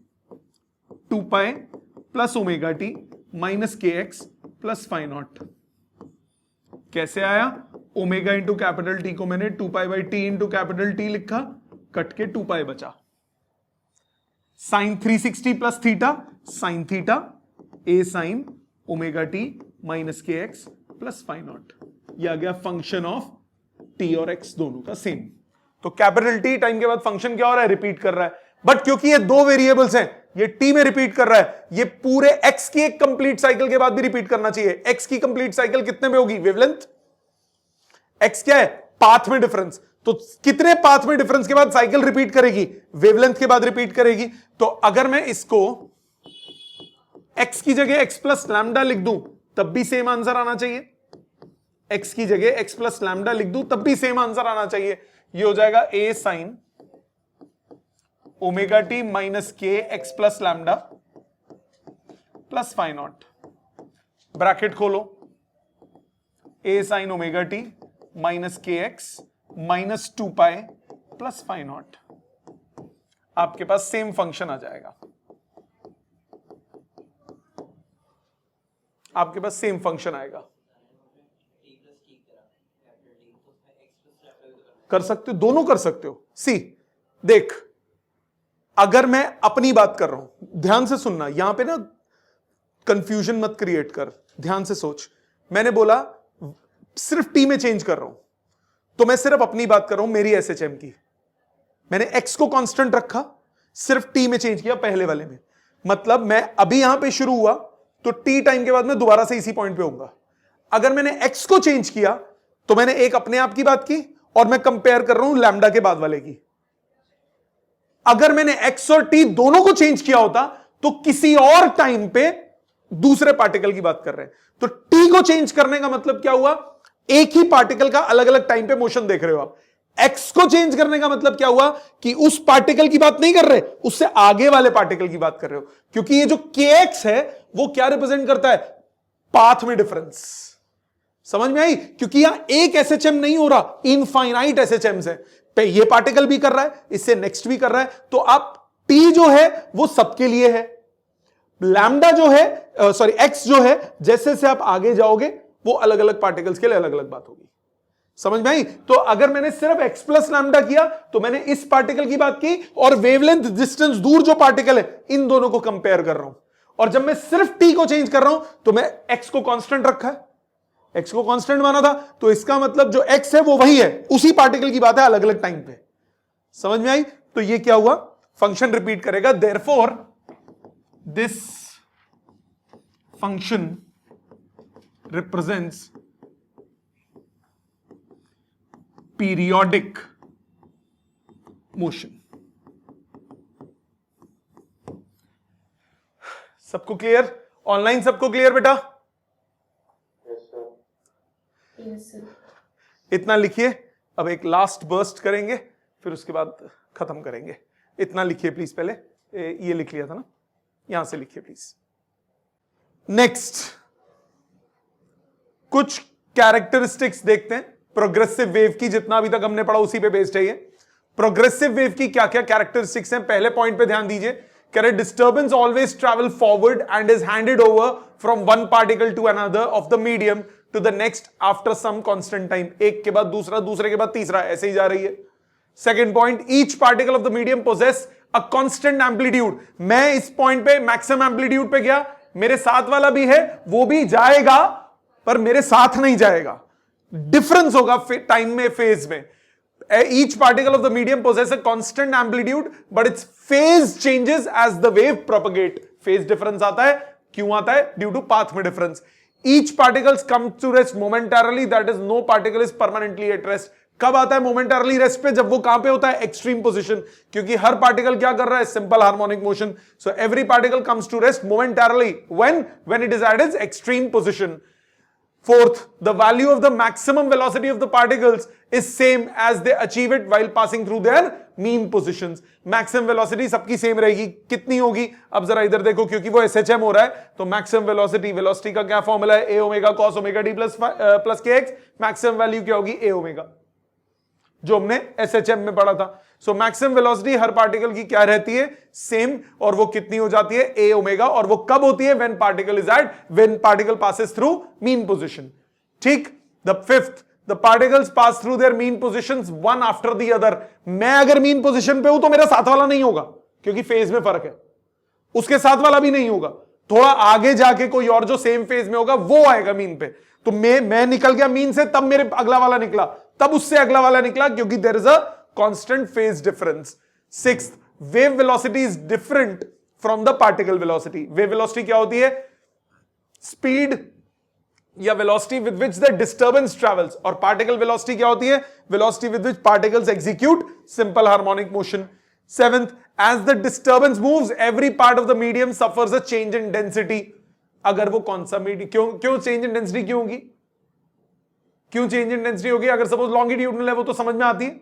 2 pi plus omega T minus के एक्स प्लस फाई नॉट. कैसे आया, ओमेगा इंटू कैपिटल टी को मैंने 2 pi by t into capital t लिखा, कट के 2 पाई बचा. Sine 360 plus theta sine theta a sine omega T minus के x plus phi naught. यह आ गया फंक्शन ऑफ टी और एक्स दोनों का सेम. तो कैपिटल टी टाइम के बाद फंक्शन क्या हो रहा है, रिपीट कर रहा है. बट क्योंकि ये दो वेरिएबल्स हैं, ये टी में रिपीट कर रहा है, ये पूरे एक्स की एक कंप्लीट साइकिल के बाद भी रिपीट करना चाहिए. एक्स की कंप्लीट साइकिल कितने में होगी, वेवलेंथ. एक्स क्या है, पाथ में डिफरेंस. तो कितने पाथ में डिफरेंस के बाद साइकिल रिपीट करेगी, वेवलेंथ के बाद रिपीट करेगी. तो अगर मैं इसको एक्स की जगह एक्स प्लस लैम्डा लिख दूं तब भी सेम आंसर आना चाहिए. एक्स की जगह एक्स प्लस लैम्डा लिख दूं तब भी सेम आंसर आना चाहिए. ये हो जाएगा ए साइन ओमेगा टी माइनस के x plus lambda plus phi naught. Bracket खोलो. A sine omega T minus के x minus 2 pi plus phi naught. आपके पास सेम फंक्शन आ जाएगा. आपके पास सेम फंक्शन आएगा. कर सकते हो, दोनों कर सकते हो. सी देख, अगर मैं अपनी बात कर रहा हूं, ध्यान से सुनना, यहां पे ना कंफ्यूजन मत क्रिएट कर, ध्यान से सोच. मैंने बोला सिर्फ टी में चेंज कर रहा हूं, तो मैं सिर्फ अपनी बात कर रहा हूं, मेरी एसएचएम की. मैंने एक्स को कांस्टेंट रखा, सिर्फ टी में चेंज किया पहले वाले में. मतलब मैं अभी यहां पे शुरू हुआ तो टी टाइम के बाद मैं दोबारा से इसी पॉइंट पे होऊंगा. अगर मैंने एक्स को चेंज किया तो मैंने एक अपने आप की बात की और मैं कंपेयर कर रहा हूं लैम्डा के बाद वाले की. अगर मैंने एक्स और टी दोनों को चेंज किया होता तो किसी और टाइम पे दूसरे पार्टिकल की बात कर रहे हैं. तो टी को चेंज करने का मतलब क्या हुआ, एक ही पार्टिकल का अलग अलग टाइम पे मोशन देख रहे हो आप. एक्स को चेंज करने का मतलब क्या हुआ कि उस पार्टिकल की बात नहीं कर रहे, उससे आगे वाले पार्टिकल की बात कर रहे हो. क्योंकि ये जो के एक्स है वो क्या रिप्रेजेंट करता है, पाथ में डिफरेंस. समझ में आई. क्योंकि यहां एक एसएचएम नहीं हो रहा, इनफाइनाइट एसएचएम्स है. ये पार्टिकल भी कर रहा है, इससे नेक्स्ट भी कर रहा है. तो आप टी जो है वो सबके लिए है, लैम्डा जो है सॉरी एक्स जो है, जैसे से आप आगे जाओगे वो अलग अलग पार्टिकल्स के लिए अलग अलग बात होगी. समझ में आई. तो अगर मैंने सिर्फ एक्स प्लस लैम्डा किया तो मैंने इस पार्टिकल की बात की और वेवलेंथ डिस्टेंस दूर जो पार्टिकल है इन दोनों को कंपेयर कर रहा हूं. और जब मैं सिर्फ टी को चेंज कर रहा हूं तो मैं एक्स को कांस्टेंट रखा है, एक्स को कांस्टेंट माना था, तो इसका मतलब जो एक्स है वो वही है, उसी पार्टिकल की बात है अलग अलग टाइम पे. समझ में आई. तो ये क्या हुआ, फंक्शन रिपीट करेगा. Therefore this function represents periodic motion. सबको क्लियर? ऑनलाइन सबको क्लियर बेटा? Yes, sir. इतना लिखिए। अब एक लास्ट बर्स्ट करेंगे, फिर उसके बाद खत्म करेंगे। इतना लिखिए प्लीज। पहले ये लिख लिया था ना, यहां से लिखिए प्लीज। नेक्स्ट कुछ कैरेक्टरिस्टिक्स देखते हैं प्रोग्रेसिव वेव की। जितना अभी तक हमने पढ़ा उसी पे बेस्ड है ये। प्रोग्रेसिव वेव की क्या क्या कैरेक्टरिस्टिक्स हैं? पहले पॉइंट पे ध्यान दीजिए। कह रहे disturbance always travel forward and is handed over from one particle to another of the medium to the next after some constant time. एक के बाद दूसरा, दूसरे के बाद तीसरा, ऐसे ही जा रही है। Second point, each particle of the medium possess a constant amplitude. मैं इस पॉइंट पे मैक्सिमम एम्पलीट्यूड पे गया, मेरे साथ वाला भी है, वो भी जाएगा पर मेरे साथ नहीं जाएगा। डिफरेंस होगा टाइम में, फेज में। Each particle of the medium possess a constant amplitude, but its phase changes as the wave propagate. Phase difference आता है, क्यों आता है? Due to path में difference. Each particle comes to rest momentarily, that is no particle is permanently at rest. कब आता है momentarily rest पे? जब वो कहां पे होता है? Extreme position. क्योंकि हर particle क्या कर रहा है? Simple harmonic motion. So every particle comes to rest momentarily. When it is at its extreme position. Fourth, the value of the maximum velocity of the particles is same as they achieve it while passing through their mean positions. Maximum velocity सबकी same रहेगी। कितनी होगी? अब जरा इधर देखो, क्योंकि वो SHM हो रहा है तो maximum velocity का क्या फॉर्मूला है? A omega cos omega d plus kx। Maximum value क्या होगी? A ओमेगा, जो हमने SHM में पढ़ा था। सो मैक्सिमम वेलोसिटी हर पार्टिकल की क्या रहती है? सेम। और वो कितनी हो जाती है? A omega. और वो कब होती है? When particle passes through mean position. ठीक। The fifth, the particles pass through their mean positions one after the other. मैं अगर मीन पोजीशन पे हूं तो मेरा साथ वाला नहीं होगा, क्योंकि फेज में फर्क है। उसके साथ वाला भी नहीं होगा, थोड़ा आगे जाके कोई और जो सेम फेज में होगा वो आएगा मीन पे। तो मैं निकल गया मीन से, तब मेरे अगला वाला निकला, तब उससे अगला वाला निकला, क्योंकि there is a constant phase difference. Sixth, wave velocity is different from the particle velocity. Wave velocity क्या होती है? स्पीड या velocity with which the disturbance travels. और पार्टिकल वेलोसिटी क्या होती है? Velocity with which particles execute simple harmonic motion. Seventh, as the disturbance moves, every part of the medium suffers a change in density. अगर वो कौन सा medium, क्यों change in density क्यों होगी? क्यों चेंज इन डेंसिटी होगी? अगर सपोज लॉन्गिट्यूडनल है वो तो समझ में आती है।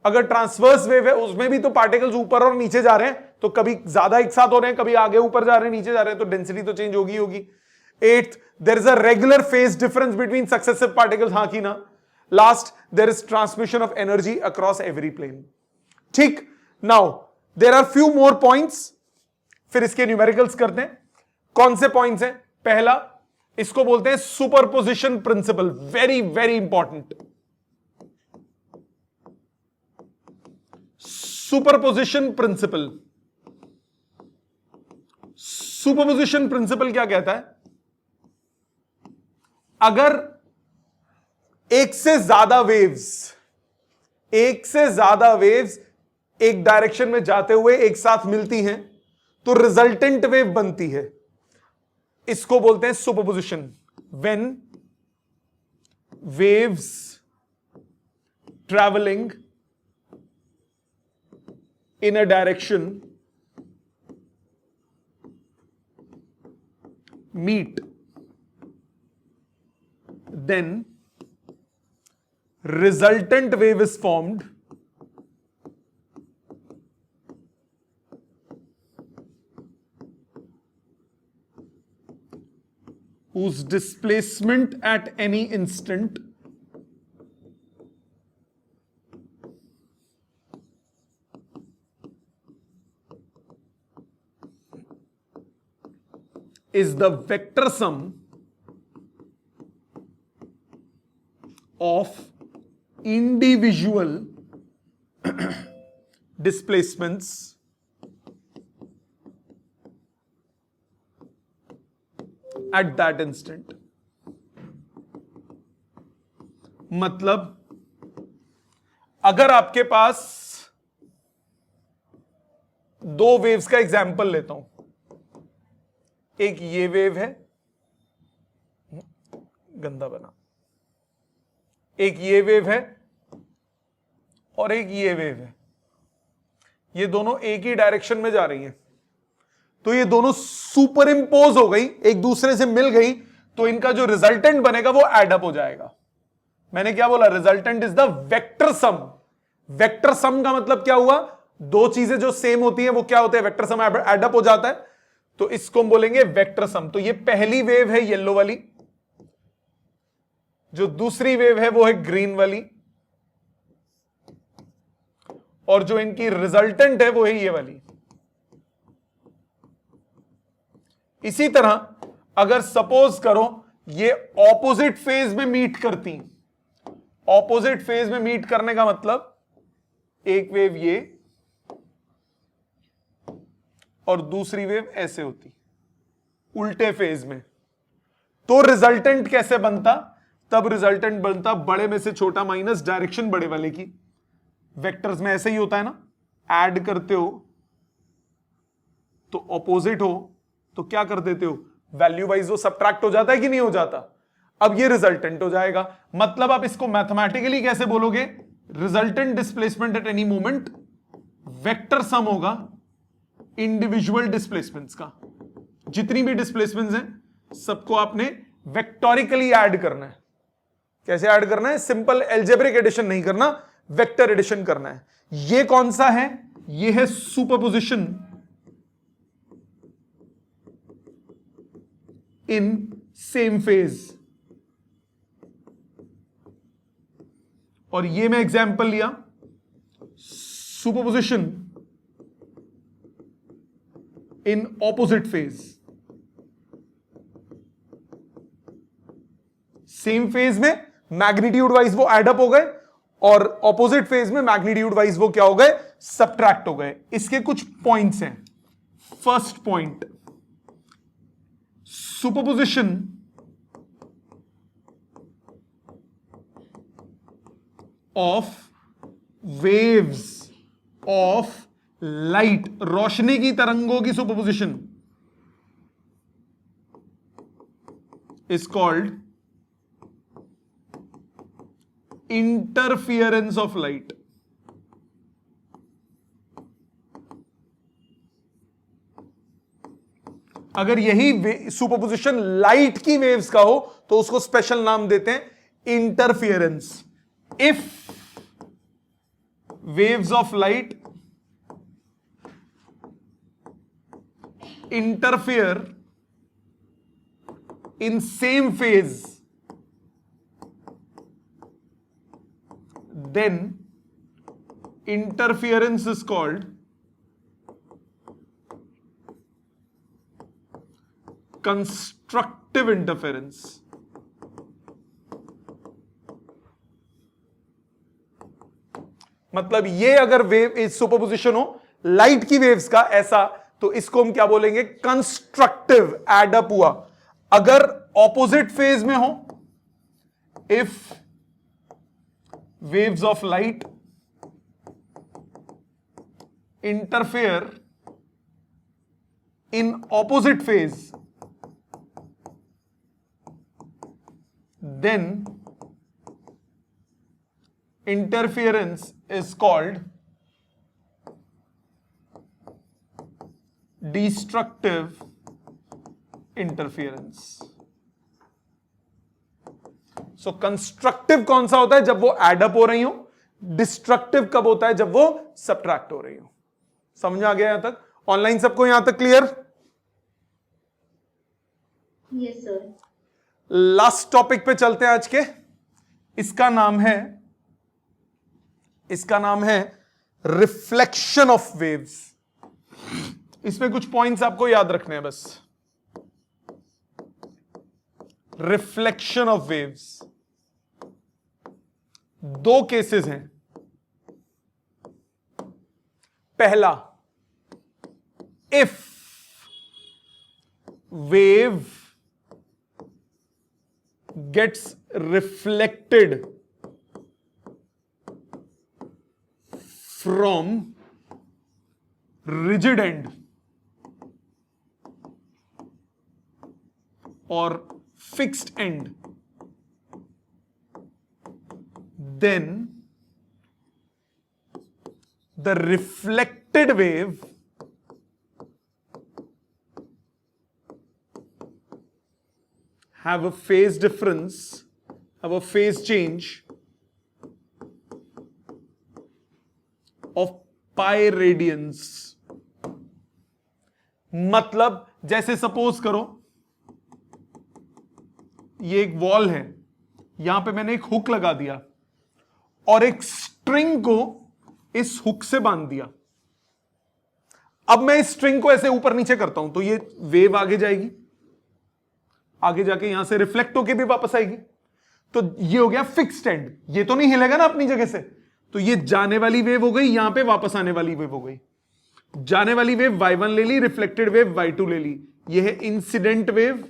अगर ट्रांसवर्स वेव है उसमें भी तो पार्टिकल्स ऊपर और नीचे जा रहे हैं, तो कभी ज्यादा एक साथ हो रहे हैं, कभी आगे ऊपर जा रहे हैं, नीचे जा रहे हैं, तो डेंसिटी तो चेंज होगी। Eighth, there is a regular phase difference between successive particles. हाँ की ना? Last, there is transmission of energy across every plane. ठीक। Now there are few more points, फिर इसके न्यूमेरिकल्स करते हैं। कौन से पॉइंट्स हैं? पहला, इसको बोलते हैं superposition principle. Very very important. Superposition principle. Superposition principle क्या कहता है? अगर एक से ज्यादा वेव्स एक डायरेक्शन में जाते हुए एक साथ मिलती हैं तो रिजल्टेंट वेव बनती है। इसको बोलते हैं superposition. When waves travelling in a direction meet, then resultant wave is formed whose displacement at any instant is the vector sum of individual displacements at that instant। मतलब अगर आपके पास दो वेव्स का एग्जाम्पल लेता हूं, एक ये वेव है, गंदा बना, एक ये वेव है और एक ये वेव है। ये दोनों एक ही डायरेक्शन में जा रही हैं, तो ये दोनों सुपर इंपोज हो गई, एक दूसरे से मिल गई, तो इनका जो रिजल्टेंट बनेगा वो एडअप हो जाएगा। मैंने क्या बोला? Resultant is the vector sum. Vector sum का मतलब क्या हुआ? दो चीजें जो सेम होती हैं वो क्या होते हैं? वेक्टर सम एडअप हो जाता है, तो इसको हम बोलेंगे वेक्टर सम। तो ये पहली वेव है येलो वाली, जो दूसरी वेव है वो है ग्रीन वाली, और जो इनकी रिजल्टेंट है वो है ये वाली। इसी तरह अगर सपोज करो ये ऑपोजिट फेज में मीट करती, ऑपोजिट फेज में मीट करने का मतलब एक वेव ये और दूसरी वेव ऐसे होती उल्टे फेज में, तो रिजल्टेंट कैसे बनता? तब रिजल्टेंट बनता बड़े में से छोटा माइनस डायरेक्शन बड़े वाले की। वेक्टर्स में ऐसे ही होता है ना, ऐड करते हो तो ऑपोजिट हो तो क्या कर देते हो? वैल्यू वाइज वो सबट्रैक्ट हो जाता है कि नहीं हो जाता? अब ये रिजल्टेंट हो जाएगा। मतलब आप इसको मैथमेटिकली कैसे बोलोगे? Resultant displacement at any moment vector sum होगा इंडिविजुअल डिस्प्लेसमेंट्स का। जितनी भी डिस्प्लेसमेंट्स हैं सबको आपने वेक्टोरिकली ऐड करना है। कैसे ऐड करना है? सिंपल एल्जेब्रिक एडिशन नहीं करना, वेक्टर एडिशन करना है। ये कौन सा है? ये है सुपरपोजिशन इन सेम फेज। और ये मैं एग्जांपल लिया superposition in opposite phase. Same phase में मैग्नीट्यूड वाइज वो एडअप हो गए, और ऑपोजिट फेज में मैग्नीट्यूड वाइज वो क्या हो गए? सबट्रैक्ट हो गए। इसके कुछ पॉइंट्स हैं। First point, superposition of waves of light, रोशनी की तरंगों की superposition is called interference of light. अगर यही सुपरपोजिशन लाइट की वेव्स का हो तो उसको स्पेशल नाम देते हैं interference. If waves of light interfere in same phase, then interference is called constructive interference. मतलब ये अगर वेव सुपरपोजिशन हो लाइट की वेव्स का ऐसा, तो इसको हम क्या बोलेंगे? कंस्ट्रक्टिव, एडअप हुआ। अगर ऑपोजिट फेज में हो, if waves of light interfere in opposite phase, then interference is called destructive interference. So constructive कौन सा होता है? जब वो एडअप हो रही हो। डिस्ट्रक्टिव कब होता है? जब वो सबट्रैक्ट हो रही हो। समझ आ गया यहां तक? ऑनलाइन सबको यहां तक clear? Yes sir. Last topic पे चलते हैं आज के। इसका नाम है रिफ्लेक्शन ऑफ वेव्स। इसमें कुछ पॉइंट्स आपको याद रखने हैं बस। रिफ्लेक्शन ऑफ वेव्स, दो केसेस हैं। पहला, if wave gets reflected from rigid end or fixed end, then the reflected reflected wave have a phase difference, have a phase change of pi radians. मतलब जैसे सपोज करो ये एक wall है, यहां पे मैंने एक हुक लगा दिया और एक स्ट्रिंग को इस हुक से बांध दिया। अब मैं इस स्ट्रिंग को ऐसे ऊपर नीचे करता हूं तो ये वेव आगे जाएगी, आगे जाके यहां से रिफ्लेक्ट होके भी वापस आएगी। तो ये हो गया फिक्स्ड एंड, ये तो नहीं हिलेगा ना अपनी जगह से। तो ये जाने वाली वेव हो गई, यहां पे वापस आने वाली वेव हो गई। जाने वाली वेव y1 ले ली, रिफ्लेक्टेड वेव y2 ले ली। ये है इंसिडेंट वेव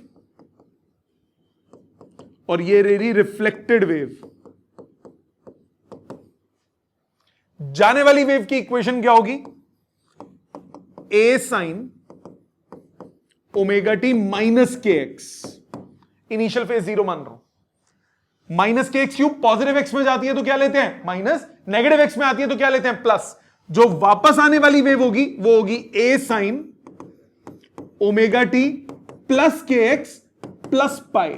और ये ले रही रिफ्लेक्टेड वेव। जाने वाली वेव की इक्वेशन क्या होगी? a sine omega T minus के एक्स। इनिशियल फेज 0 मान रहा हूं। माइनस के एक्स क्यूब पॉजिटिव एक्स में जाती है तो क्या लेते हैं? माइनस। नेगेटिव एक्स में आती है तो क्या लेते हैं? प्लस। जो वापस आने वाली वेव होगी वो होगी a sine omega T plus के एक्स प्लस पाई।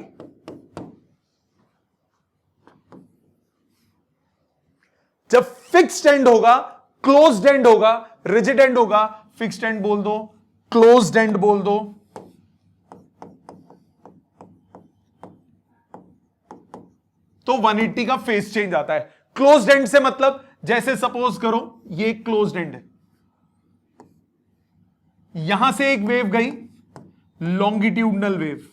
जब फिक्स्ड एंड होगा, क्लोज्ड एंड होगा, रिजिड एंड होगा, फिक्स्ड एंड बोल दो, क्लोज्ड एंड बोल दो, तो 180 का फेज चेंज आता है। क्लोज्ड एंड से मतलब जैसे सपोज करो ये क्लोज्ड एंड है, यहां से एक वेव गई, लॉन्गिट्यूडनल वेव,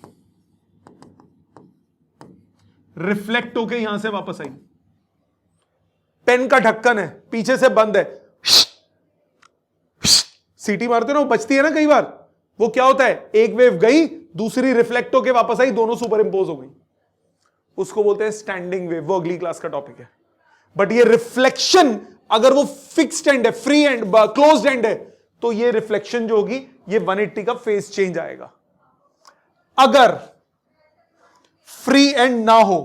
रिफ्लेक्ट होके यहां से वापस आई। पेन का ढक्कन है, पीछे से बंद है, सीटी मारते ना, वो बचती है ना कई बार। वो क्या होता है? एक वेव गई, दूसरी रिफ्लेक्ट होके वापस आई, दोनों सुपर इंपोज हो गई। उसको बोलते हैं स्टैंडिंग वेव। वो अगली क्लास का टॉपिक है। बट ये रिफ्लेक्शन अगर वो फिक्स्ड एंड है, फ्री एंड, क्लोज्ड एंड है, तो ये रिफ्लेक्शन जो होगी ये 180 का फेज चेंज आएगा। अगर फ्री एंड ना हो,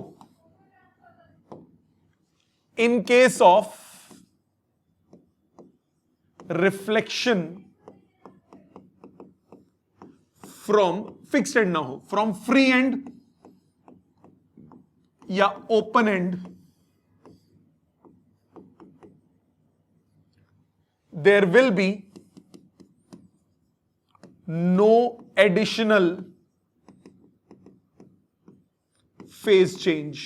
in case of reflection from fixed and ना हो, फ्रॉम फ्री एंड या open and, there will be no additional phase change।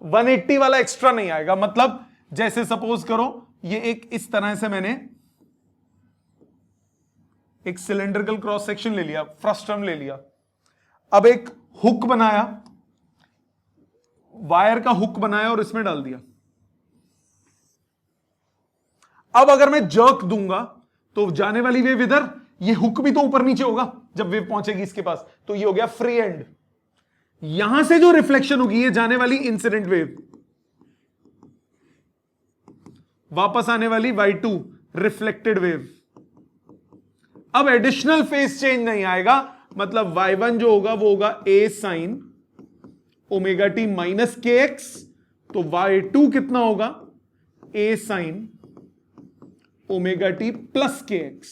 180 वाला एक्स्ट्रा नहीं आएगा। मतलब जैसे सपोज करो ये एक इस तरह से मैंने एक सिलेंड्रिकल क्रॉस सेक्शन ले लिया, फ्रस्ट्रम ले लिया, अब एक हुक बनाया, वायर का हुक बनाया और इसमें डाल दिया। अब अगर मैं जर्क दूंगा तो जाने वाली वेव इधर, ये हुक भी तो ऊपर नीचे होगा जब वेव पहुंचेगी इसके पास, तो ये हो गया फ्री एंड। यहां से जो रिफ्लेक्शन होगी ये जाने वाली इंसिडेंट वेव, वापस आने वाली y2 रिफ्लेक्टेड वेव। अब एडिशनल फेज चेंज नहीं आएगा, मतलब y1 जो होगा वो होगा a sine omega T minus के एक्स, तो y2 कितना होगा? a sine omega T plus के एक्स।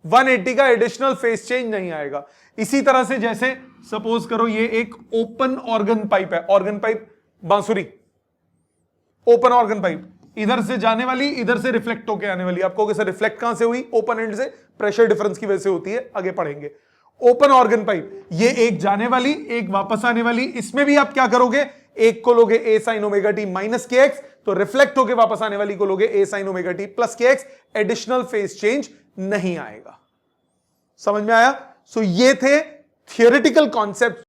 180 का एडिशनल फेज चेंज नहीं आएगा। इसी तरह से जैसे सपोज करो ये एक ओपन ऑर्गन पाइप है, ऑर्गन पाइप, बांसुरी, ओपन ऑर्गन पाइप, इधर से जाने वाली, इधर से रिफ्लेक्ट होकर आने वाली। आपको कैसे रिफ्लेक्ट कहां से हुई? ओपन एंड से, प्रेशर डिफरेंस की वजह से होती है, आगे पढ़ेंगे। ओपन ऑर्गन पाइप, ये एक जाने वाली, एक वापस आने वाली। इसमें भी आप क्या करोगे? एक को लोगे a sine omega T minus के एक्स, तो रिफ्लेक्ट होकर वापस आने वाली को लोगे a sine omega T plus के एक्स। एडिशनल फेज चेंज नहीं आएगा। समझ में आया? सो ये थे थियोरेटिकल कॉन्सेप्ट